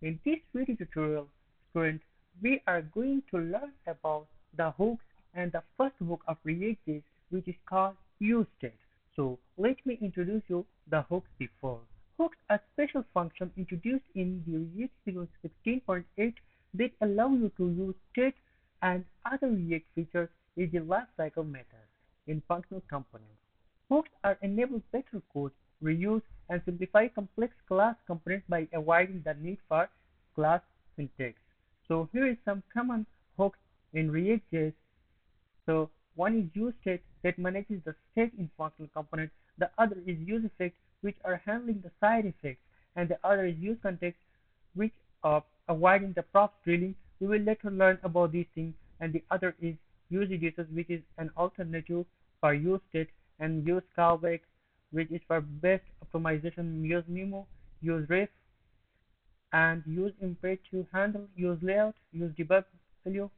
In this video tutorial, students, we are going to learn about the hooks and the first hook of React.js, which is called useState. So let me introduce you the hooks before. Hooks are special functions introduced in the React 16.8 that allow you to use state and other React features in the lifecycle methods in functional components. Hooks are enable better code, reuse, and simplify complex class components by avoiding the need for class syntax. So here is some common hooks in React.js. So one is useState that manages the state in functional components. The other is useEffect, which are handling the side effects, and the other is useContext, which are avoiding the props drilling. We will later learn about these things. And the other is useEditors, which is an alternative for useState, and useCallback, which is for best optimization. UseMemo, useRef, and useImport to handle useLayout, useDebug value,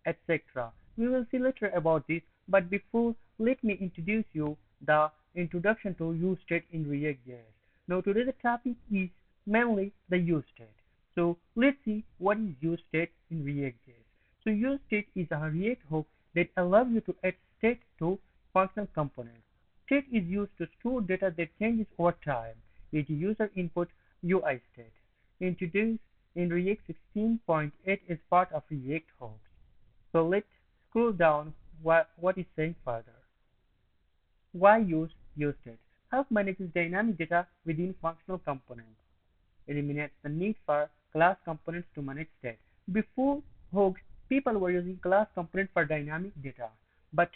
etc. We will see later about this, but before, let me introduce you the introduction to useState in React.js. Now today the topic is mainly the useState. So let's see what is useState in React.js. So useState is a React hook that allows you to add state to functional components. State is used to store data that changes over time. It is user input UI state. Introduced in React 16.8 as part of React hooks. So let's scroll down what is saying further. Why use useState? Help manages dynamic data within functional components. Eliminates the need for class components to manage state. Before hooks, people were using class components for dynamic data, but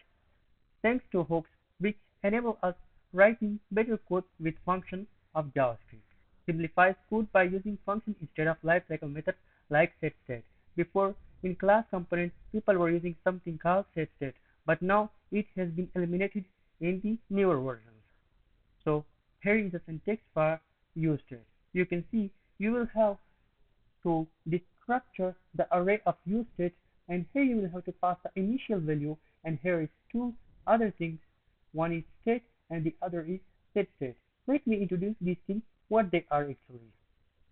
thanks to hooks, which enable us writing better code with functions of JavaScript. Simplifies code by using functions instead of lifecycle methods like setState. Before, in class components, people were using something called setState, but now it has been eliminated in the newer versions. So here is the syntax for useState. You can see you will have to destructure the array of useState, and here you will have to pass the initial value, and here is two other things. One is state and the other is setState. Let me introduce these things, what they are actually.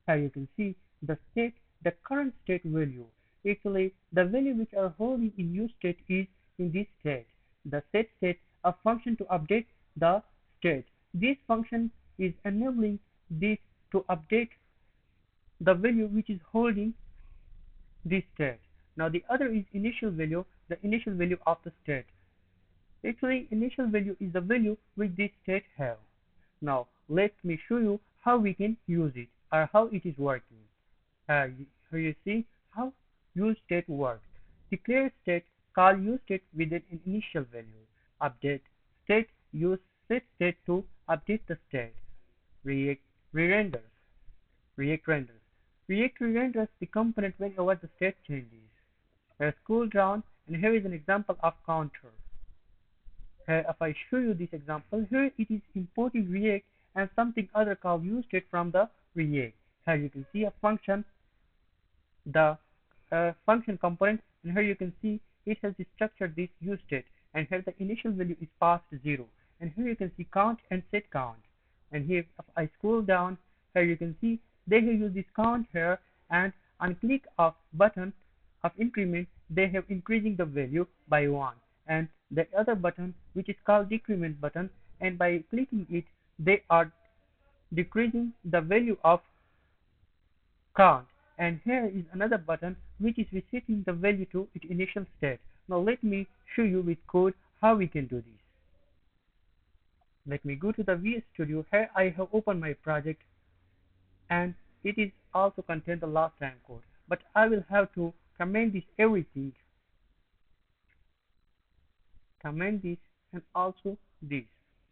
Here you can see the state, the current state value. Actually, the value which are holding in useState is in this state. The setState, a function to update the state. This function is enabling this to update the value which is holding this state. Now the other is initial value, the initial value of the state. Actually, initial value is the value which this state have. Now let me show you how we can use it or how it is working. Here you see how useState works. Declare state, call useState with an initial value. Update state, use setState to update the state. React re-renders. React renders. React re-renders the component whenever the state changes. Scroll down, and here is an example of counter. If I show you this example, here it is importing React and something other called useState from the React. Here you can see a function, the function component, and here you can see it has structured this useState, and here the initial value is passed 0, and here you can see count and set count. And here if I scroll down, here you can see they have used this count here, and on click of button of increment they have increasing the value by 1, and the other button which is called decrement button, and by clicking it they are decreasing the value of count. And here is another button which is resetting the value to its initial state. Now let me show you with code how we can do this. Let me go to the VS Studio. Here I have opened my project, and it is also contain the last time code, but I will have to comment this everything, comment this and also this.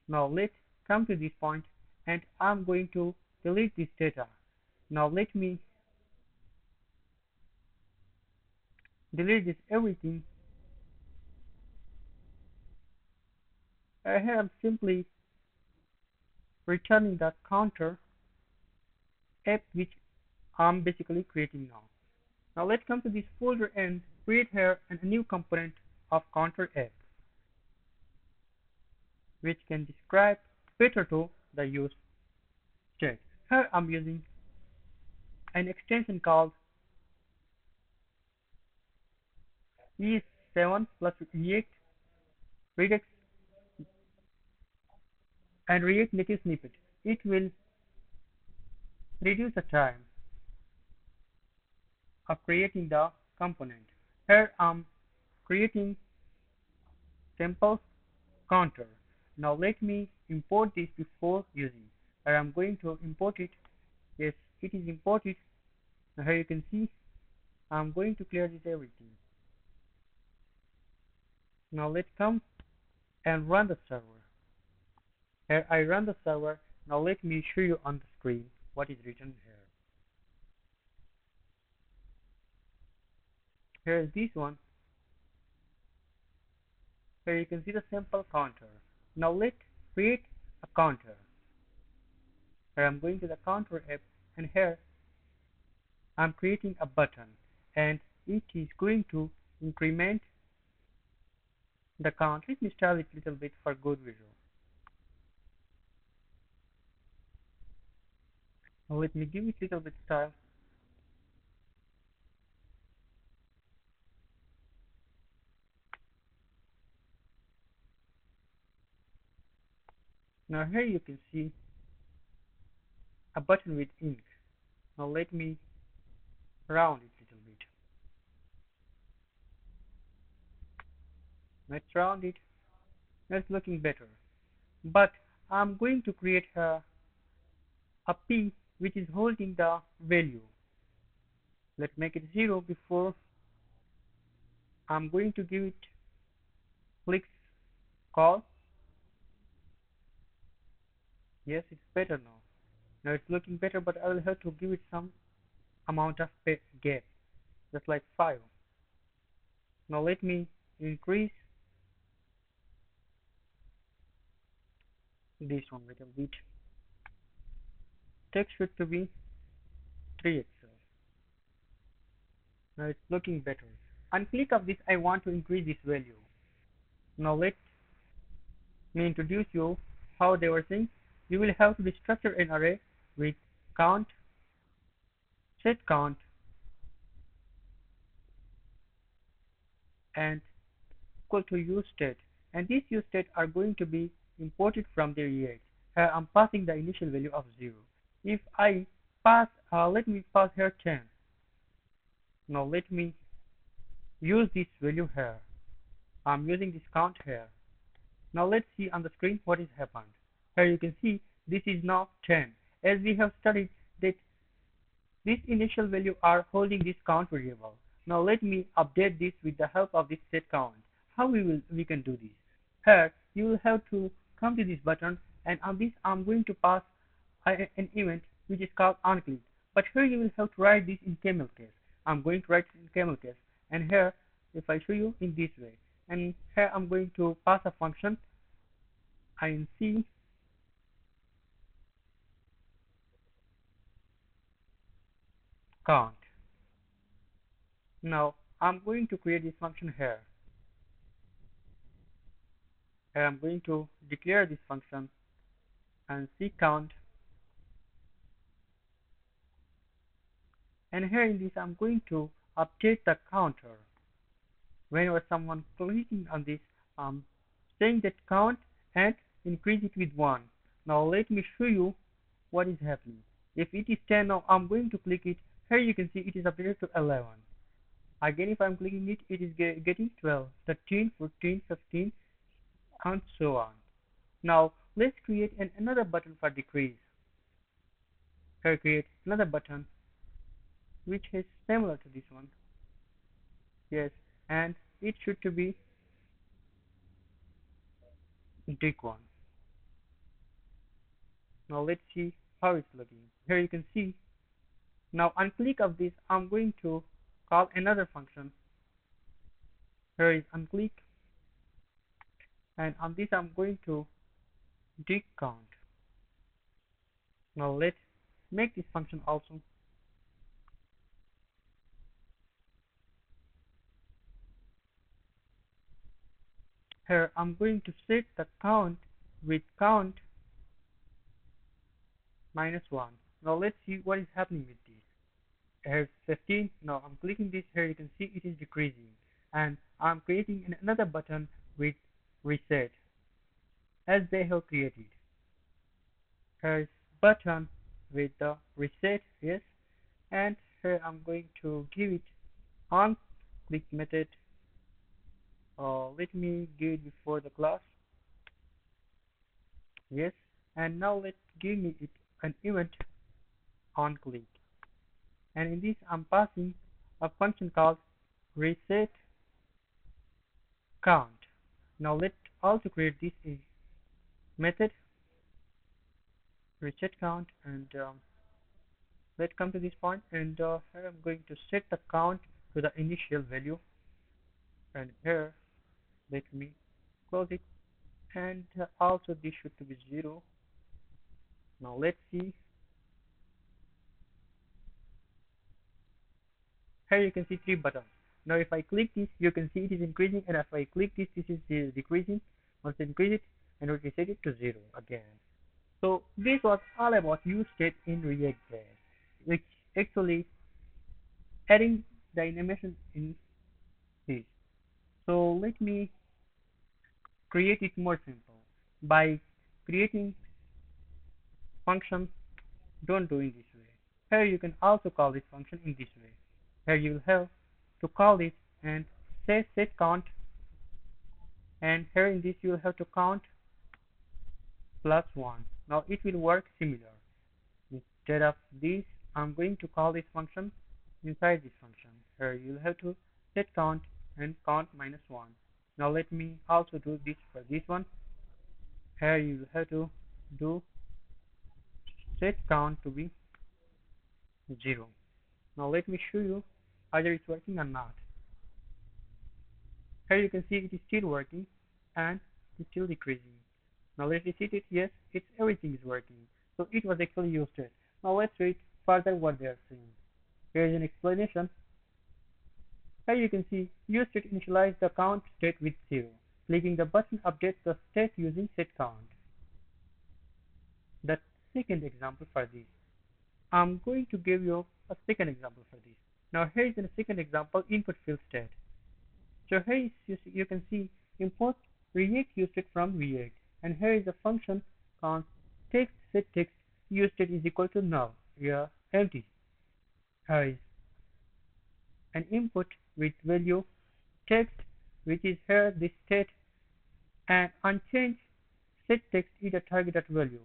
Now let's come to this point, and I'm going to delete this data. Now let me delete this everything. Here I'm simply returning the counter app which I'm basically creating now. Now let's come to this folder and create here a new component of counter app, which can describe better to the use state. Here I'm using an extension called E7 plus React, Redux, and React Native Snippet. It will reduce the time of creating the component. Here I'm creating sample counter. Now let me import this before using. Here I'm going to import it. Yes, it is imported. Now here you can see I'm going to clear this everything. Now let's come and run the server. Here I run the server. Now let me show you on the screen what is written here. Here is this one. Here you can see the sample counter. Now let's create a counter. Here I'm going to the counter app, and here I'm creating a button, and it is going to increment the count. Let me style it a little bit for good visual. Now let me give it a little bit style. Now here you can see a button with ink. Now let me round it a little bit. Let's round it. That's looking better. But I'm going to create a P which is holding the value. Let's make it 0 before I'm going to give it clicks call. Yes, it's better now. Now it's looking better, but I will have to give it some amount of gap, just like 5. Now let me increase this one a little bit. Text should to be 3 pixels. Now it's looking better. On click of this, I want to increase this value. Now let me introduce you how they were saying. You will have to structure an array with count, set count, and equal to useState. And these useState are going to be imported from the React. Here I'm passing the initial value of 0. If I pass, let me pass here 10. Now let me use this value here. I'm using this count here. Now let's see on the screen what is happened. Here you can see this is now 10. As we have studied that this initial value are holding this count variable. Now let me update this with the help of this set count. How we can do this? Here you will have to come to this button, and on this I'm going to pass an event which is called onClick. But here you will have to write this in camel case. I'm going to write it in camel case, and here if I show you in this way, and here I'm going to pass a function inc count. Now I'm going to create this function here. Here I'm going to declare this function and see count, and here in this I'm going to update the counter. Whenever someone clicking on this, I'm saying that count and increase it with 1. Now let me show you what is happening. If it is 10, now I'm going to click it. Here you can see it is updated to 11. Again, if I'm clicking it, it is getting 12, 13, 14, 15, and so on. Now let's create another button for decrease. Here create another button which is similar to this one. Yes, and it should to be dick one. Now let's see how it's looking. Here you can see. Now on click of this, I'm going to call another function. Here is on click, and on this I'm going to dick count. Now let's make this function also. Here I'm going to set the count with count -1. Now let's see what is happening with this. Here's 15. Now I'm clicking this here. You can see it is decreasing, and I'm creating another button with reset as they have created. Here's button with the reset, yes, and here I'm going to give it on click method. Let me give it before the class, yes, and now let's give me it an event on click, and in this I'm passing a function called reset count. Now let's also create this method reset count, and let's come to this point, and here I'm going to set the count to the initial value, and here let me close it, and also this should be 0. Now let's see. Here you can see 3 buttons. Now if I click this, you can see it is increasing, and if I click this, this is decreasing. Once increase it, and we reset it to 0 again. So this was all about useState in React.js, which actually adding the animation in this. So let me create it more simple by creating function. Don't do it this way. Here you can also call this function in this way. Here you will have to call it and say set count, and here in this you will have to count plus 1. Now it will work similar. Instead of this, I'm going to call this function inside this function. Here you will have to set count and count minus 1. Now let me also do this for this one. Here you will have to do set count to be 0. Now let me show you either it's working or not. Here you can see it is still working and it's still decreasing. Now let's reset it. Yes, it's everything is working. So it was actually used it. Now let's read further what they are saying. Here is an explanation. Here you can see useState initialize the count state with 0. Clicking the button updates the state using set count. The second example for this. I'm going to give you a second example for this. Now here is a second example input field state. So here is, you can see import React useState from React, and here is a function const text set text useState is equal to null, yeah, empty. Here is an input with value text, which is here the state, and unchanged set text is a target value.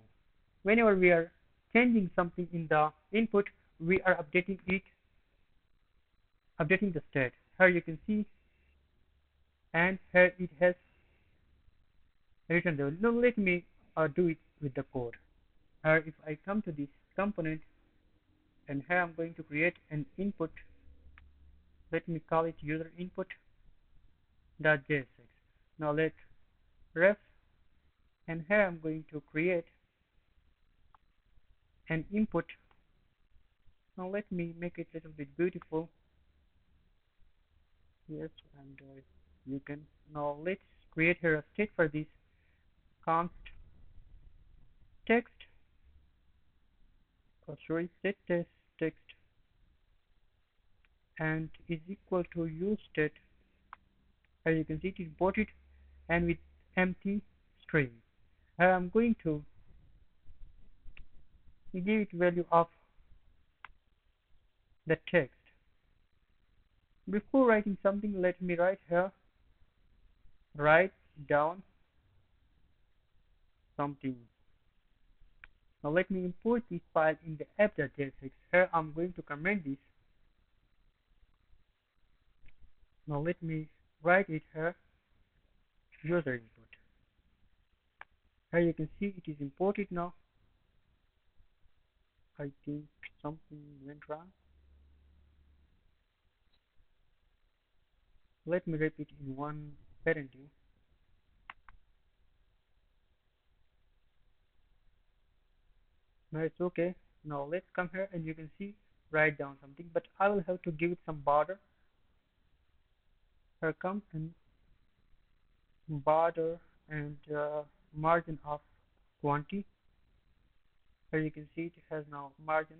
Whenever we are changing something in the input, we are updating it, updating the state. Here you can see, and here it has written the value. Now let me do it with the code. Here if I come to this component, and here I'm going to create an input. Let me call it user input .jsx. Now let's ref, and here I'm going to create an input. Now let me make it a little bit beautiful. Yes, and you can now let's create here a state for this const text. Sorry, set text and is equal to useState. As you can see, it is imported and with empty string. I'm going to give it value of the text. Before writing something, let me write here, write down something. Now let me import this file in the app.jsx. Here I'm going to comment this. Now let me write it here, user input. Here you can see it is imported now. I think something went wrong. Let me repeat in one parent view. Now it's okay. Now let's come here and you can see write down something, but I will have to give it some border. Here comes and border and margin of 20. Here you can see it has now margin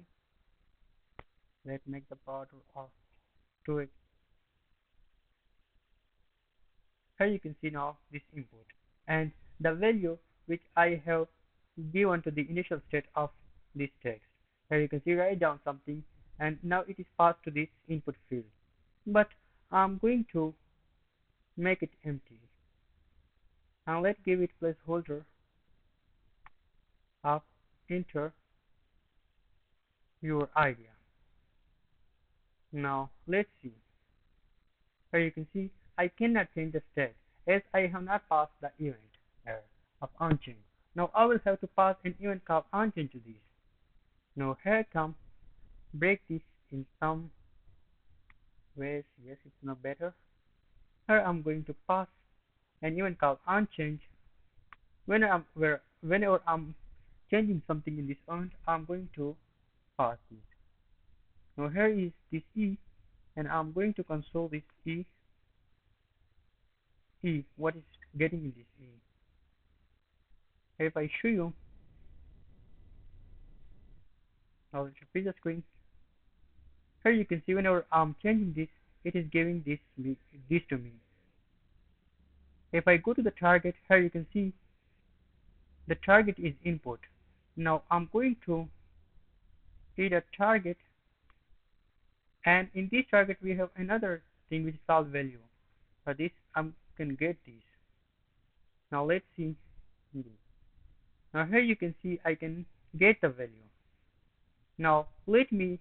Let's make the border of to it. Here you can see now this input and the value which I have given to the initial state of this text. Here you can see write down something and now it is passed to this input field. But I'm going to make it empty and let's give it placeholder of enter your idea. Now let's see. Here you can see I cannot change the state as I have not passed the event error of unchained. Now I will have to pass an event called unchained to this. Now here come break this in some ways. Yes, it's not better. Here I'm going to pass an event called unchained. Whenever I'm changing something in this event, I'm going to pass this. Now here is this E and I'm going to console this E. What is getting in this E? If I show you, now let's repeat the screen. Here you can see whenever I'm changing this, it is giving this to me. If I go to the target, here you can see the target is input. Now I'm going to hit a target, and in this target we have another thing which is called value. For this, I can get this. Now let's see. Now here you can see I can get the value. Now let me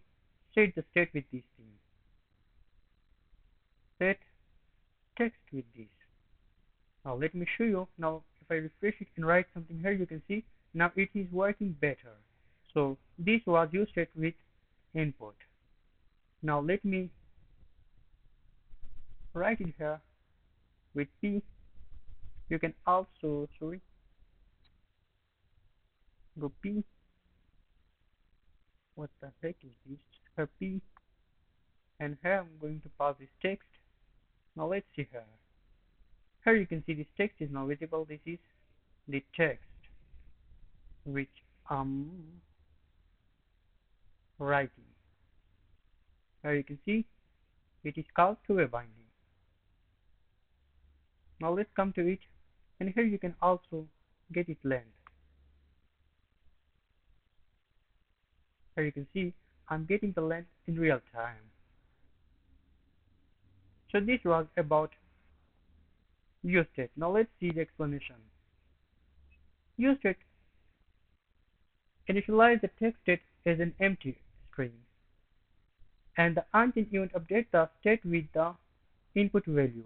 set the state with this thing. Set text with this. Now let me show you. Now if I refresh it and write something here, you can see now it is working better. So this was useState with input. Now let me write it here with P. You can also go P. What the heck is this? Here P, and here I'm going to pass this text. Now let's see here. Here you can see this text is now visible. This is the text which I'm writing. Here you can see it is called two-way binding. Now let's come to it, and here you can also get its length. Here you can see I'm getting the length in real time. So this was about useState. Now let's see the explanation. useState initialize the text state as an empty string, and the unchained event updates the state with the input value.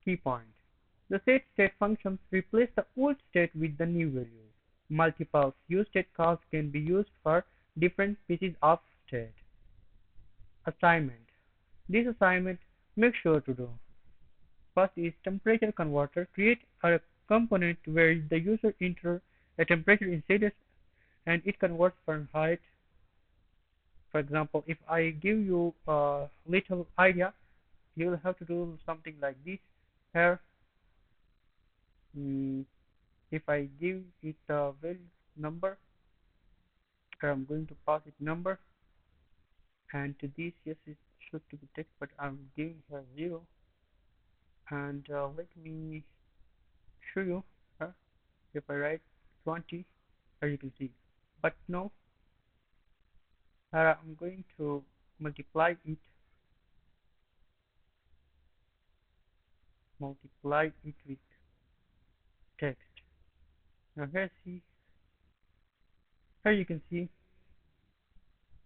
Key point. The setState functions replace the old state with the new value. Multiple useState calls can be used for different pieces of state. Assignment. This assignment make sure to do. First is temperature converter. Create a component where the user enters a temperature in Celsius and it converts Fahrenheit. For example, if I give you a little idea, you will have to do something like this. Here, if I give it a value number, I'm going to pass it number, and to this, yes, it should to be text, but I'm giving here 0. And let me show you. If I write 20, here you can see. But no, I'm going to multiply it with text. Now here you can see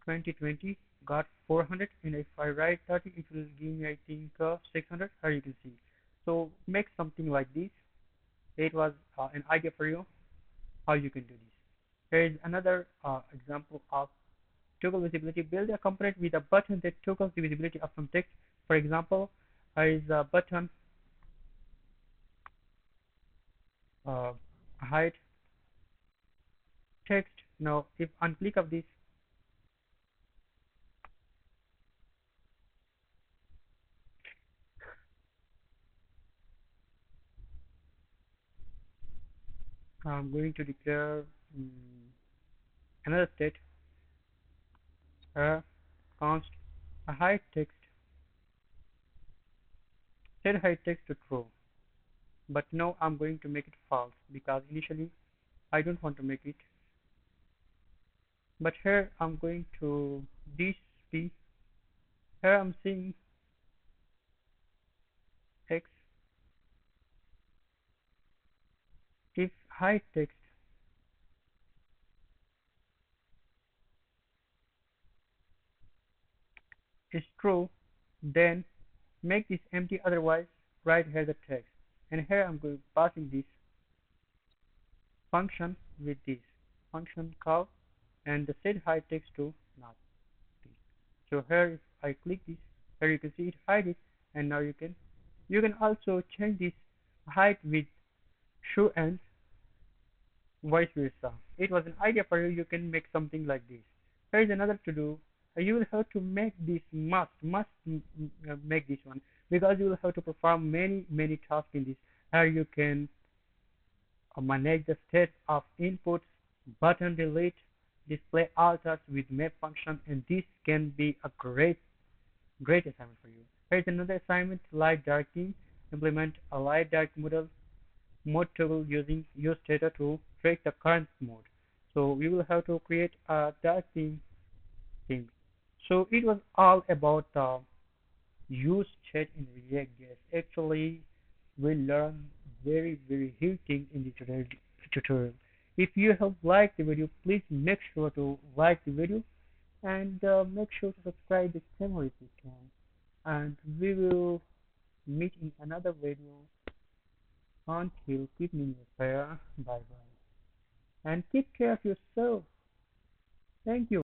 2020 got 400, and if I write 30, it will give me, I think, 600. Here you can see. So make something like this. It was an idea for you how you can do this. Here is another example of toggle visibility. Build a component with a button that toggles the visibility of some text. For example, here is a button hide text. Now if on click of this, I'm going to declare another state const hide text set hide text to true. But now I'm going to make it false because initially I don't want to make it. But here I'm going to this p. Here I'm saying x if hide text is true, then make this empty, otherwise write here the text. And here I'm going passing this function with this function call and the set hide text to not this. So here if I click this, here you can see it hide it, and now you can also change this height with shoe and vice versa. It was an idea for you. You can make something like this. Here is another to do. You will have to make this must make this one because you will have to perform many tasks in this. Here you can manage the state of inputs, button delete, display alters with map function, and this can be a great assignment for you. Here is another assignment: light darkening. Implement a light dark mode toggle using useState to track the current mode. So we will have to create a darkening thing. So it was all about the use chat in React.js. Actually, we learned very huge thing in the tutorial. If you have liked the video, please make sure to like the video and make sure to subscribe the channel if you can. And we will meet in another video. Until keep me inspired. Bye bye. And take care of yourself. Thank you.